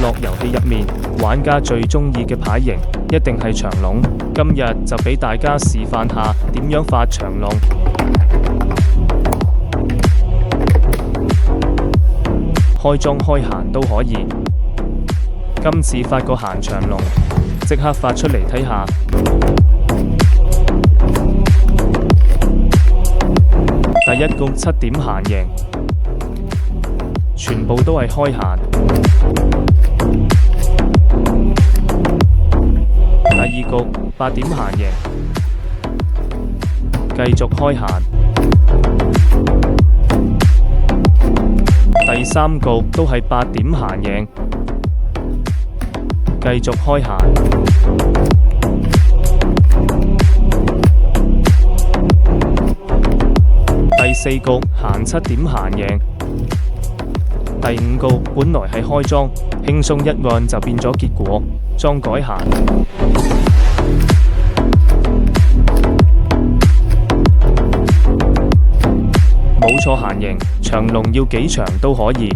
樂遊戲入面，玩家最中意嘅牌型一定係長龍。今日就俾大家示範下點樣發長龍。開莊開閒都可以。今次發個閒長龍，即刻發出嚟睇下。第一局7點閒贏，全部都係開閒。第二局8點閒贏，繼續開閒。第三局都係8點閒贏，繼續開閒。第四局閒7點閒贏。第五局本來係開莊，輕鬆一按就變咗結果，莊改閒。冇錯，閒贏長龍要幾長都可以。